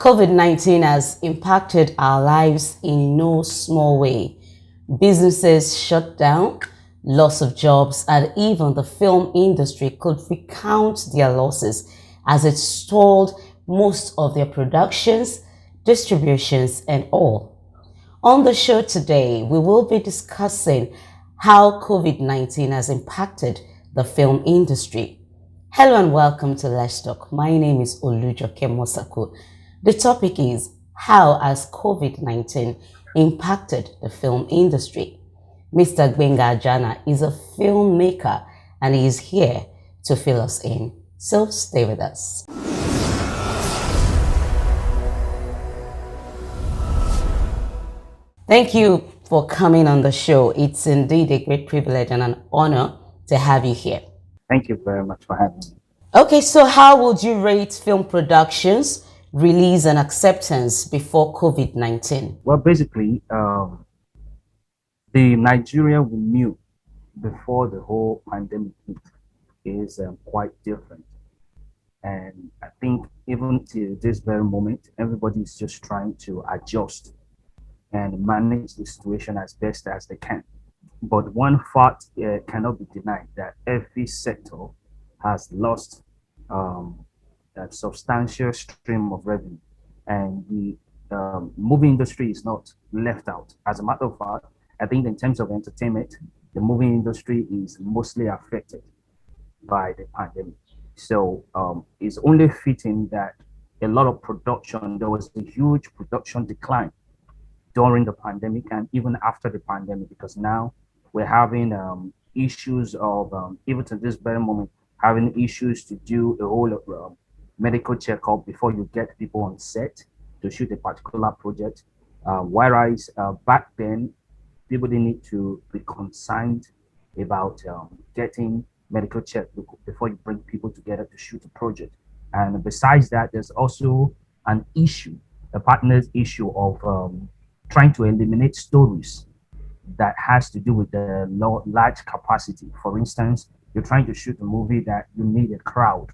COVID-19 has impacted our lives in no small way. Businesses shut down, loss of jobs, and even the film industry could recount their losses as it stalled most of their productions, distributions, and all. On the show today, we will be discussing how COVID-19 has impacted the film industry. Hello and welcome to Let's Talk. My name is Olujoke Mosaku. The topic is how has COVID-19 impacted the film industry? Mr. Gbenga Ajana is a filmmaker and he is here to fill us in. So stay with us. Thank you for coming on the show. It's indeed a great privilege and an honor to have you here. Thank you very much for having me. Okay, so how would you rate film productions, release, and acceptance before COVID-19? Well, basically, the Nigeria we knew before the whole pandemic hit is quite different. And I think even to this very moment, everybody is just trying to adjust and manage the situation as best as they can. But one fact cannot be denied that every sector has lost a substantial stream of revenue, and the movie industry is not left out. As a matter of fact, I think in terms of entertainment, the movie industry is mostly affected by the pandemic. So it's only fitting that a lot of production, there was a huge production decline during the pandemic and even after the pandemic, because now we're having issues of, even to this very moment, having issues to do a whole medical checkup before you get people on set to shoot a particular project. Whereas back then, people didn't need to be concerned about getting medical check before you bring people together to shoot a project. And besides that, there's also an issue, a partner's issue of trying to eliminate stories that has to do with the large capacity. For instance, you're trying to shoot a movie that you need a crowd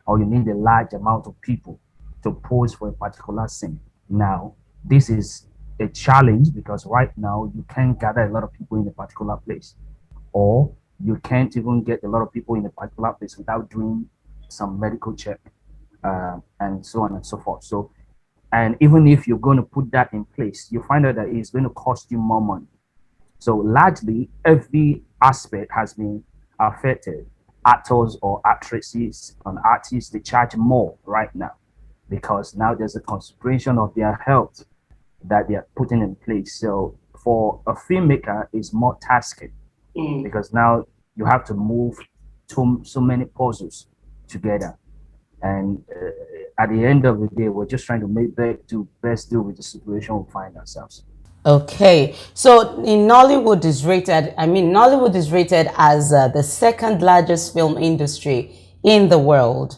or you need a large amount of people to pose for a particular scene. Now, this is a challenge because right now you can't gather a lot of people in a particular place, or you can't even get a lot of people in a particular place without doing some medical check and so on and so forth. So, and even if you're going to put that in place, you find out that it's going to cost you more money. So largely, every aspect has been affected. Actors or actresses and artists, they charge more right now because now there's a consideration of their health that they are putting in place. So for a filmmaker, it's more tasking because now you have to move so many puzzles together. And at the end of the day, we're just trying to make best deal with the situation we find ourselves. Okay, so in Nollywood is rated, Nollywood is rated as the second largest film industry in the world.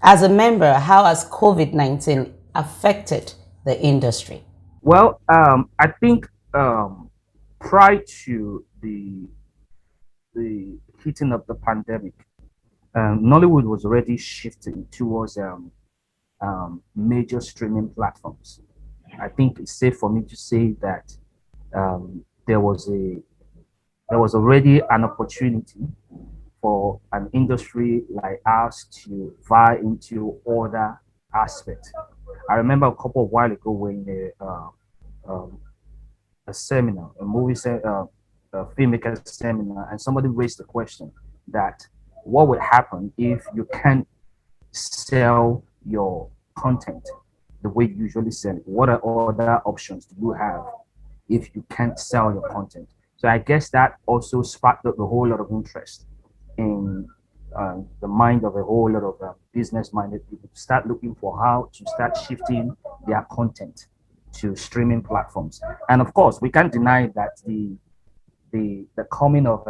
As a member, how has COVID-19 affected the industry? Well, I think prior to the hitting of the pandemic, Nollywood was already shifting towards major streaming platforms. I think it's safe for me to say that um, there was a there was already an opportunity for an industry like ours to vie into other aspects. I remember a couple of while ago when um, a seminar, a filmmaker seminar, and somebody raised the question that what would happen if you can't sell your content the way you usually sell it? What are other options do you have if you can't sell your content? So I guess that also sparked up a whole lot of interest in the mind of a whole lot of business-minded people to start looking for how to start shifting their content to streaming platforms. And of course, we can't deny that the coming of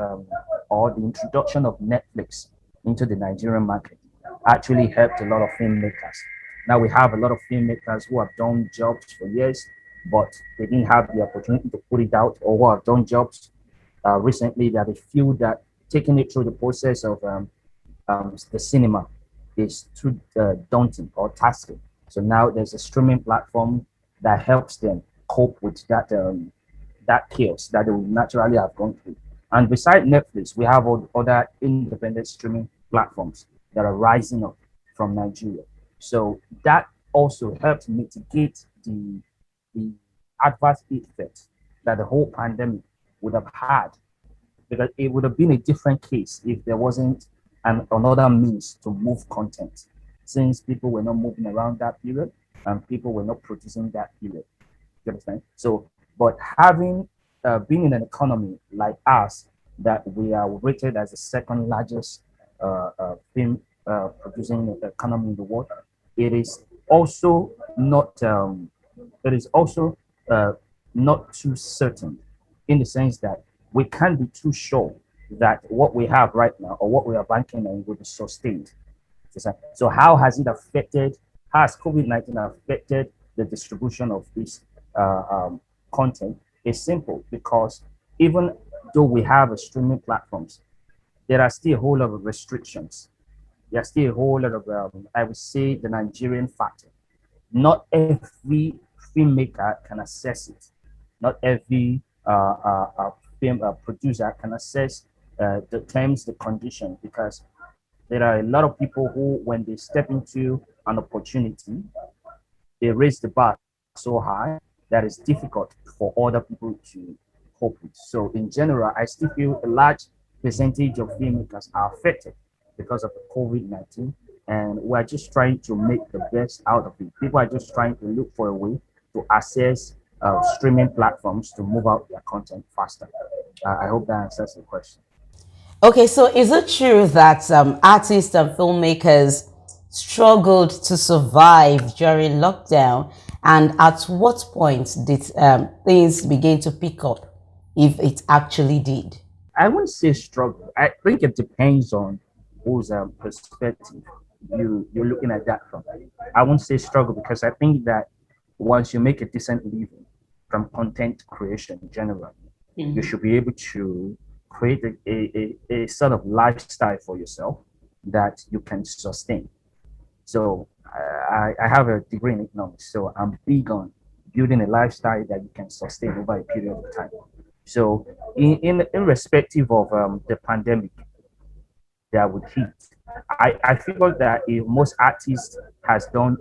or the introduction of Netflix into the Nigerian market actually helped a lot of filmmakers. Now we have a lot of filmmakers who have done jobs for years, but they didn't have the opportunity to put it out, or who have done jobs recently that they feel that taking it through the process of the cinema is too daunting or tasking. So now there's a streaming platform that helps them cope with that chaos that they would naturally have gone through. And beside Netflix, we have other independent streaming platforms that are rising up from Nigeria. So that also helps mitigate the adverse effect that the whole pandemic would have had, because it would have been a different case if there wasn't another means to move content, since people were not moving around that period and people were not producing that period. You understand? So, but having being in an economy like us, that we are rated as the second largest film producing economy in the world, it is also not it is also uh, not too certain, in the sense that we can't be too sure that what we have right now or what we are banking on will be sustained. So how has it affected, has COVID-19 affected the distribution of this uh, um, content? It's simple, because even though we have a streaming platforms, there are still a whole lot of restrictions. There's still a whole lot of, I would say, the Nigerian factor. Not every filmmaker can access it. Not every film producer can access the terms, the conditions, because there are a lot of people who, when they step into an opportunity, they raise the bar so high that it's difficult for other people to cope with. So, in general, I still feel a large percentage of filmmakers are affected because of the COVID-19, and we're just trying to make the best out of it. People are just trying to look for a way to access streaming platforms to move out their content faster. I hope that answers the question. Okay, so is it true that artists and filmmakers struggled to survive during lockdown? And at what point did things begin to pick up, if it actually did? I wouldn't say struggle. I think it depends on whose perspective you're looking at that from. I won't say struggle, because I think that once you make a decent living from content creation in general, you should be able to create a sort of lifestyle for yourself that you can sustain. So I have a degree in economics, so I'm big on building a lifestyle that you can sustain over a period of time. So in irrespective of the pandemic that would hit, I feel that if most artists has done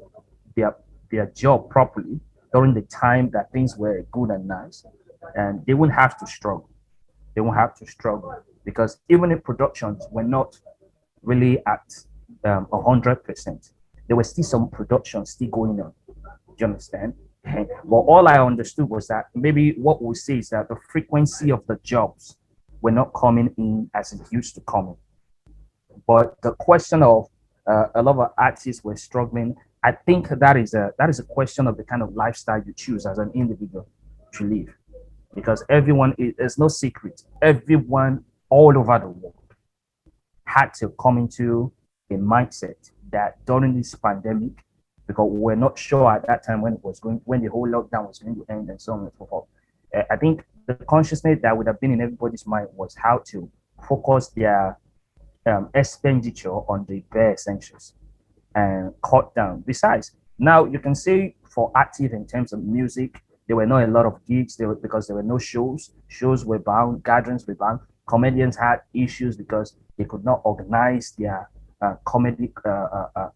their their job properly during the time that things were good and nice, and they won't have to struggle. They won't have to struggle, because even if productions were not really at 100%, there were still some productions still going on. Do you understand? But all I understood was that maybe what we'll say is that the frequency of the jobs were not coming in as it used to come in. But the question of a lot of artists were struggling, I think that is a question of the kind of lifestyle you choose as an individual to live, because everyone there's no secret. Everyone all over the world had to come into a mindset that during this pandemic, because we're not sure at that time when it was going, when the whole lockdown was going to end, and so on and so forth. I think the consciousness that would have been in everybody's mind was how to focus their expenditure on the bare essentials and cut down. Besides, now you can say for active in terms of music, there were not a lot of gigs. Because there were no shows. Shows were bound. Gatherings were bound. Comedians had issues because they could not organize their comedy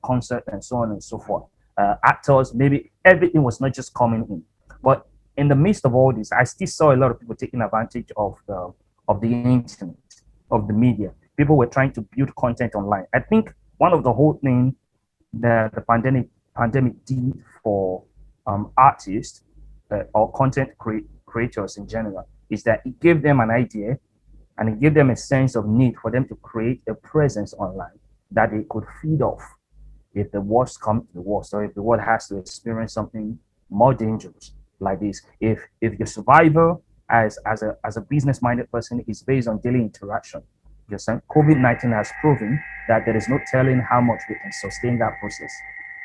concert and so on and so forth. Actors, maybe everything was not just coming in. But in the midst of all this, I still saw a lot of people taking advantage of the internet, of the media. People were trying to build content online. I think one of the whole thing that the pandemic did for artists or creators in general is that it gave them an idea, and it gave them a sense of need for them to create a presence online that they could feed off if the worst comes to the worst, or if the world has to experience something more dangerous like this. If your survival as a business minded person is based on daily interaction, because COVID-19 has proven that there is no telling how much we can sustain that process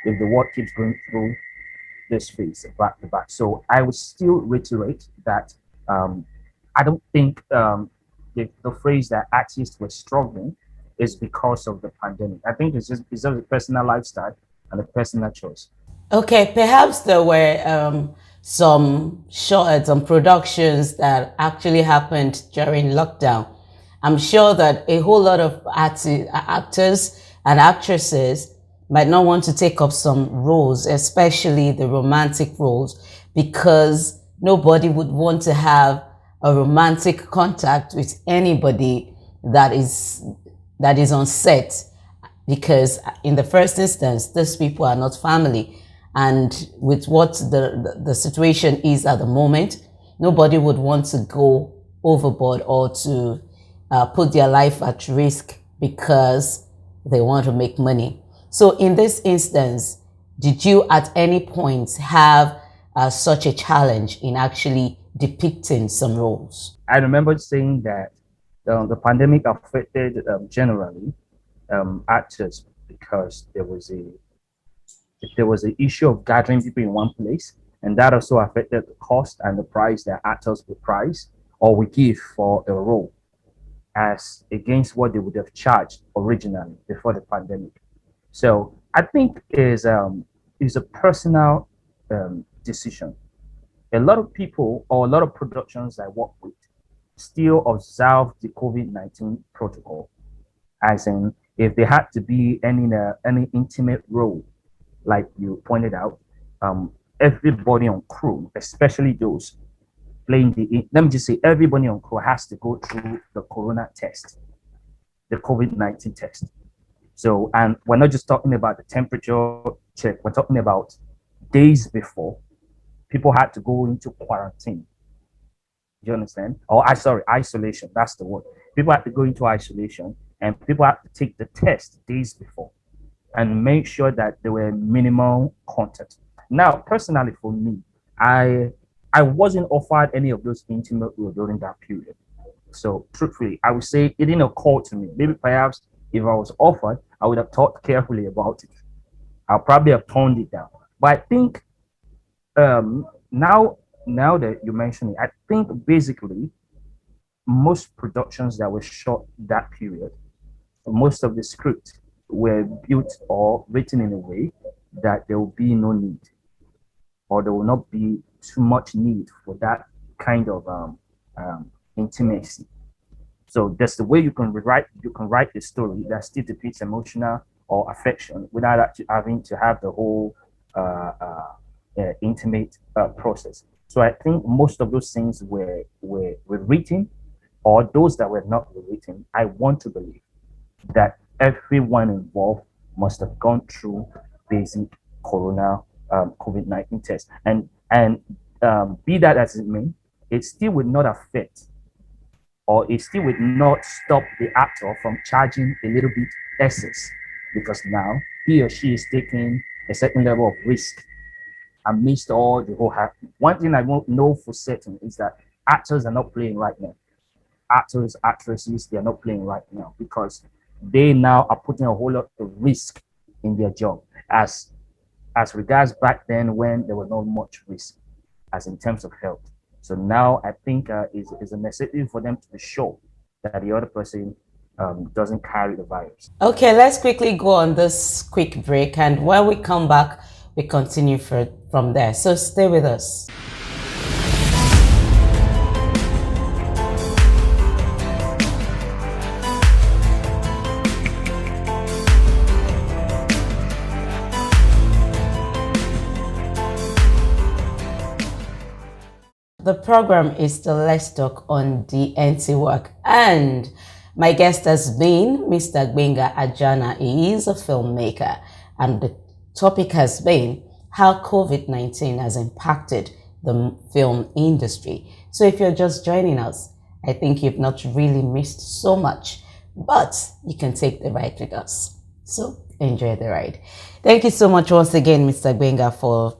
if the world keeps going through this phase back to back. So I would still reiterate that um, I don't think the phrase that artists were struggling is because of the pandemic. I think it's just a personal lifestyle and a personal choice. Okay, perhaps there were some shorts and productions that actually happened during lockdown. I'm sure that a whole lot of actors and actresses might not want to take up some roles, especially the romantic roles, because nobody would want to have a romantic contact with anybody that is that is on set, because in the first instance these people are not family, and with what the situation is at the moment, nobody would want to go overboard or to put their life at risk because they want to make money. So in this instance, did you at any point have such a challenge in actually depicting some roles? I remember saying that the pandemic affected generally actors because there was an issue of gathering people in one place, and that also affected the cost and the price that actors would price or would give for a role as against what they would have charged originally before the pandemic. So I think is a personal decision. A lot of people or a lot of productions I work with still observe the COVID-19 protocol, as in if they had to be any intimate role, like you pointed out, everybody on crew, especially those playing let me just say, everybody on crew has to go through the corona test, the COVID-19 test. So, and we're not just talking about the temperature check, we're talking about days before people had to go into quarantine. Do you understand? Or I sorry, isolation. That's the word. People had to go into isolation, and people had to take the test days before and make sure that there were minimal contact. Now, personally, for me, I wasn't offered any of those intimate roles during that period. So, truthfully, I would say it didn't occur to me. Maybe perhaps if I was offered, I would have thought carefully about it. I'll probably have toned it down. But I think now that you mention it, I think basically most productions that were shot that period, most of the scripts were built or written in a way that there will be no need, or there will not be too much need for that kind of intimacy. So that's the way you can write the story that still depicts emotional or affection without actually having to have the whole intimate process. So I think most of those things were written, or those that were not written, I want to believe that everyone involved must have gone through basic corona COVID-19 test. And be that as it may, it still would not affect, or it still would not stop the actor from charging a little bit excess, because now he or she is taking a certain level of risk amidst all the whole happening. One thing I won't know for certain is that actors are not playing right now. Actors, actresses, they are not playing right now because they now are putting a whole lot of risk in their job, as regards back then when there was not much risk as in terms of health. So now I think is a necessity for them to be sure that the other person doesn't carry the virus. Okay, let's quickly go on this quick break, and when we come back, we continue from there. So stay with us. The program is still Let's Talk on DNT Work, and my guest has been Mr. Gbenga Ajana. He is a filmmaker, and the topic has been how COVID-19 has impacted the film industry. So if you're just joining us, I think you've not really missed so much, but you can take the ride with us. So enjoy the ride. Thank you so much once again, Mr. Gbenga, for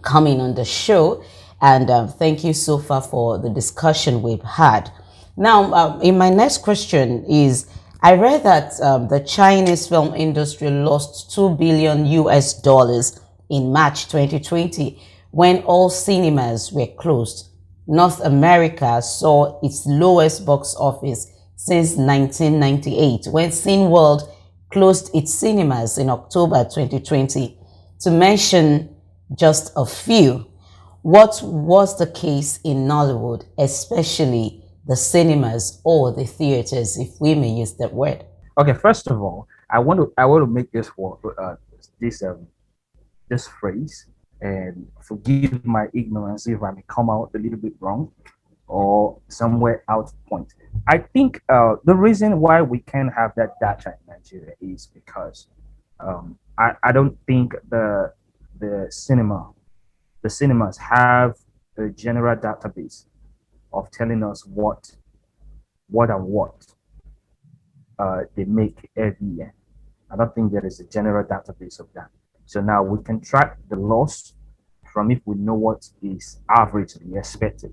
coming on the show. And thank you so far for the discussion we've had. Now, in my next question is, I read that the Chinese film industry lost 2 billion US dollars in March 2020 when all cinemas were closed. North America saw its lowest box office since 1998 when Cineworld closed its cinemas in October 2020. To mention just a few, what was the case in Nollywood, especially the cinemas or the theaters, if we may use that word? Okay, first of all, I want to make this word this this phrase, and forgive my ignorance if I may come out a little bit wrong or somewhere out of point. I think the reason why we can have that data in Nigeria is because I don't think the cinemas have a general database of telling us what they make every year. I don't think there is a general database of that. So now we can track the loss from if we know what is averagely expected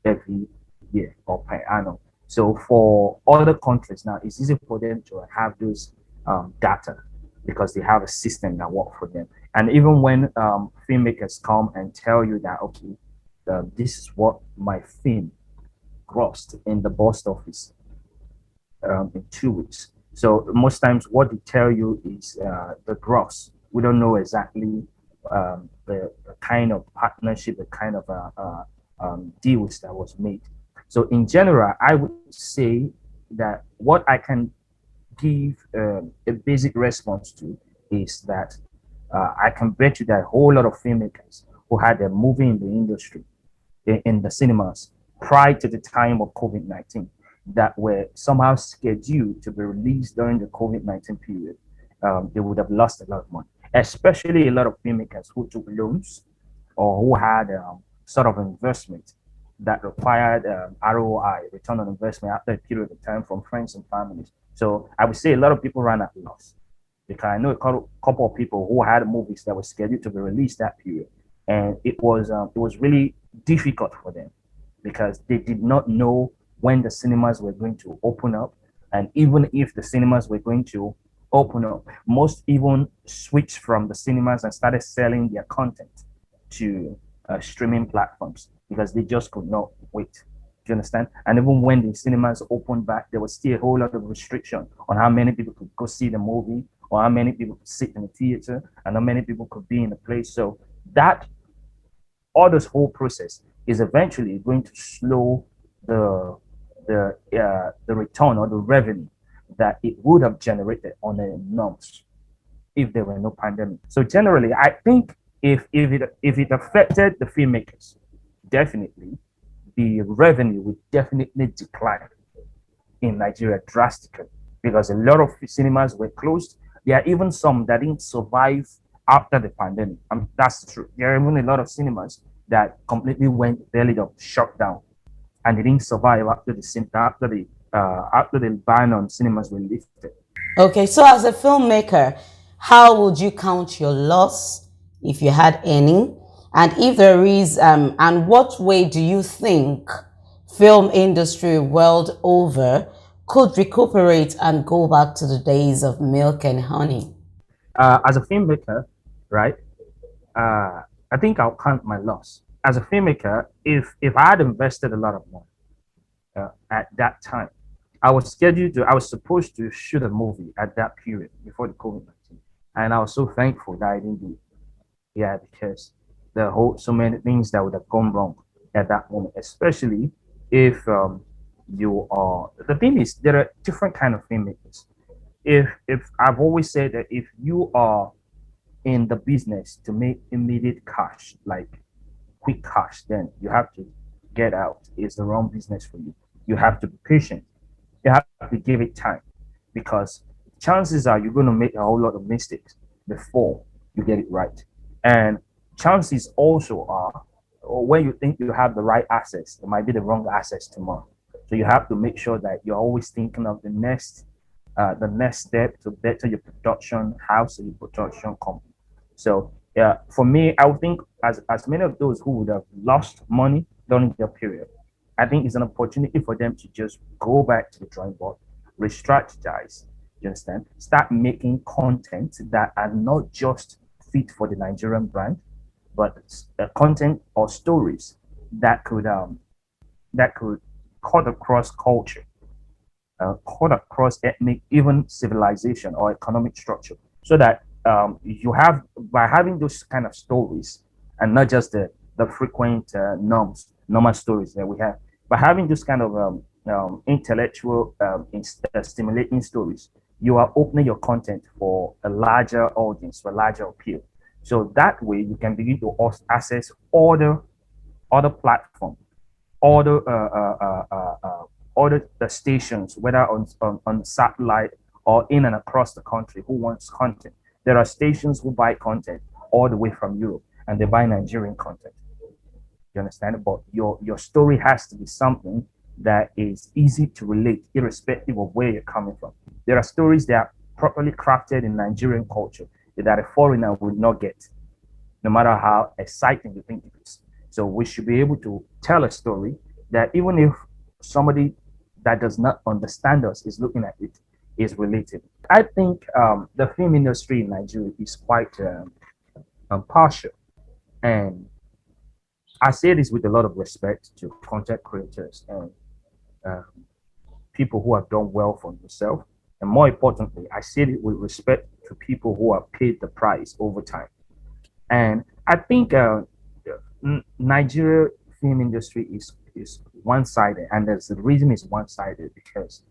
every year or per annum. So for other countries now, it's easy for them to have those data because they have a system that works for them. And even when filmmakers come and tell you that, okay, this is what my film grossed in the box office in 2 weeks. So most times, what they tell you is the gross. We don't know exactly the kind of partnership, the kind of deals that was made. So in general, I would say that what I can give a basic response to is that I can bet you that a whole lot of filmmakers who had a movie in the industry in the cinemas prior to the time of COVID-19 that were somehow scheduled to be released during the COVID-19 period, they would have lost a lot of money, especially a lot of filmmakers who took loans or who had sort of investment that required ROI, return on investment, after a period of time from friends and families. So I would say a lot of people ran at loss because I know a couple of people who had movies that were scheduled to be released that period, and it was really difficult for them because they did not know when the cinemas were going to open up, and even if the cinemas were going to open up, most even switched from the cinemas and started selling their content to streaming platforms because they just could not wait. Do you understand? And even when the cinemas opened back, there was still a whole lot of restriction on how many people could go see the movie, or how many people could sit in the theater, and how many people could be in the place. So that all this whole process is eventually going to slow the the return or the revenue that it would have generated on a norms if there were no pandemic. So generally, I think if it affected the filmmakers, definitely the revenue would definitely decline in Nigeria drastically because a lot of cinemas were closed. There are even some that didn't survive after the pandemic. That's true. There are even a lot of cinemas that completely went belly up, shut down, and they didn't survive after the ban on cinemas were lifted. Okay, so as a filmmaker, how would you count your loss if you had any? And if there is, and what way do you think film industry world over could recuperate and go back to the days of milk and honey? As a filmmaker, right? Uh, I think I'll count my loss. As a filmmaker, if I had invested a lot of money at that time, I was supposed to shoot a movie at that period before the COVID-19, and I was so thankful that I didn't do it. Yeah, because so many things that would have gone wrong at that moment, especially if you are. The thing is, there are different kind of filmmakers. If I've always said that if you are in the business to make immediate cash, like quick cash, then you have to get out. It's the wrong business for you. You have to be patient. You have to give it time because chances are you're going to make a whole lot of mistakes before you get it right. And chances also are, or when you think you have the right assets, it might be the wrong assets tomorrow. So you have to make sure that you're always thinking of the next step to better your production house or your production company. So yeah, for me, I would think as many of those who would have lost money during the period, I think it's an opportunity for them to just go back to the drawing board, re-strategize. You understand? Start making content that are not just fit for the Nigerian brand, but content or stories that could cut across culture, cut across ethnic, even civilization or economic structure, so that you have, by having those kind of stories, and not just the frequent normal stories that we have, by having those kind of intellectual stimulating stories, you are opening your content for a larger audience, for a larger appeal. So that way you can begin to access other platforms, other other the stations, whether on satellite or in and across the country, who wants content. There are stations who buy content all the way from Europe, and they buy Nigerian content. You understand? But your story has to be something that is easy to relate, irrespective of where you're coming from. There are stories that are properly crafted in Nigerian culture that a foreigner would not get, no matter how exciting you think it is. So we should be able to tell a story that even if somebody that does not understand us is looking at it, is related. I think the film industry in Nigeria is quite partial. And I say this with a lot of respect to content creators and um, people who have done well for themselves. And more importantly, I say it with respect to people who have paid the price over time. And I think Nigeria film industry is one sided, and there's the reason it's one sided because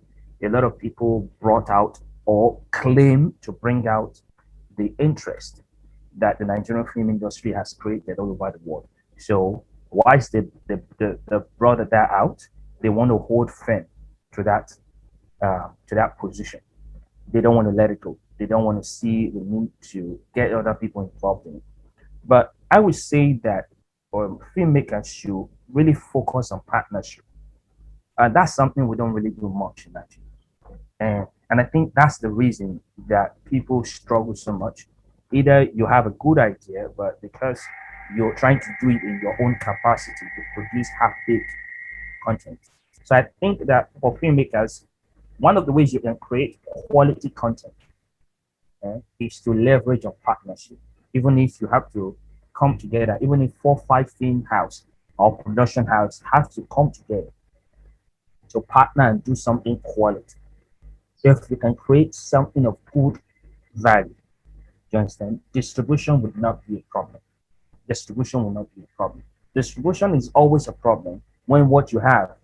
a lot of people brought out or claim to bring out the interest that the Nigerian film industry has created all over the world. So once they brought that out, they want to hold firm to that position. They don't want to let it go. They don't want to see the need to get other people involved in it. But I would say that filmmakers should really focus on partnership. And that's something we don't really do much in Nigeria. And I think that's the reason that people struggle so much. Either you have a good idea, but because you're trying to do it in your own capacity, you produce half-baked content. So I think that for filmmakers, one of the ways you can create quality content is to leverage on partnership. Even if you have to come together, even if 4 or 5 film house or production house have to come together to partner and do something quality. If we can create something of good value, you understand? Distribution would not be a problem. Distribution will not be a problem. Distribution is always a problem when what you have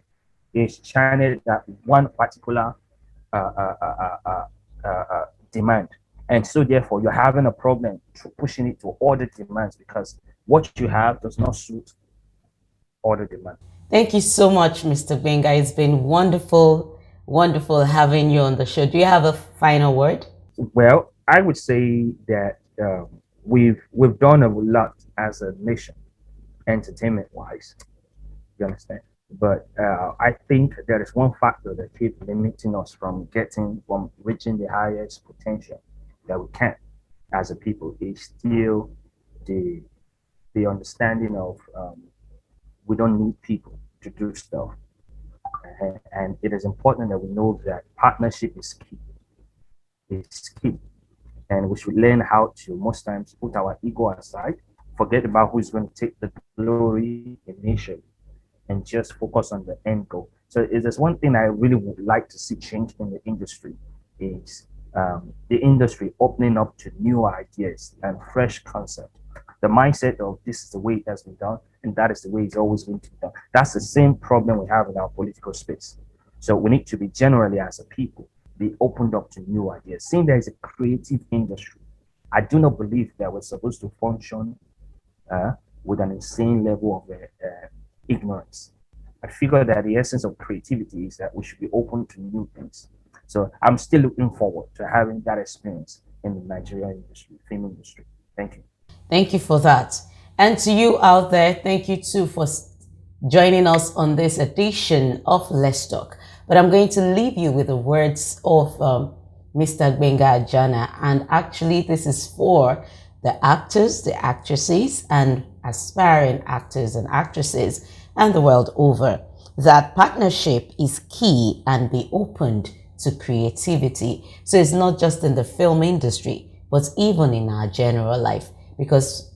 is channeled at one particular uh, uh, uh, uh, demand. And so therefore you're having a problem pushing it to other demands because what you have does not suit other demands. Thank you so much, Mr. Gbenga. It's been wonderful, wonderful having you on the show. Do you have a final word? Well, I would say that we've done a lot as a nation, entertainment wise. You understand? But I think there is one factor that keeps limiting us from reaching the highest potential that we can as a people is still the the understanding of we don't need people to do stuff, and it is important that we know that partnership is key. It's key, and we should learn how to most times put our ego aside, forget about who's going to take the glory initially, and just focus on the end goal. So if there's one thing I really would like to see change in the industry is the industry opening up to new ideas and fresh concepts. The mindset of this is the way it has been done and that is the way it's always going to be done. That's the same problem we have in our political space. So we need to be generally as a people be opened up to new ideas. Seeing there is a creative industry, I do not believe that we're supposed to function with an insane level of ignorance. I figure that the essence of creativity is that we should be open to new things. So I'm still looking forward to having that experience in the Nigerian industry, film industry. Thank you. Thank you for that. And to you out there, thank you too for joining us on this edition of Let's Talk. But I'm going to leave you with the words of Mr. Gbenga Ajana. And actually, this is for the actors, the actresses, and aspiring actors and actresses and the world over, that partnership is key and be opened to creativity. So it's not just in the film industry, but even in our general life, because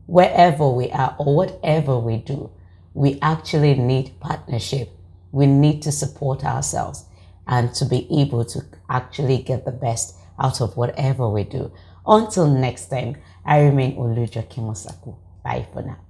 wherever we are or whatever we do, we actually need partnership. We need to support ourselves and to be able to actually get the best out of whatever we do. Until next time, I remain Oluja Kimosaku. Bye for now.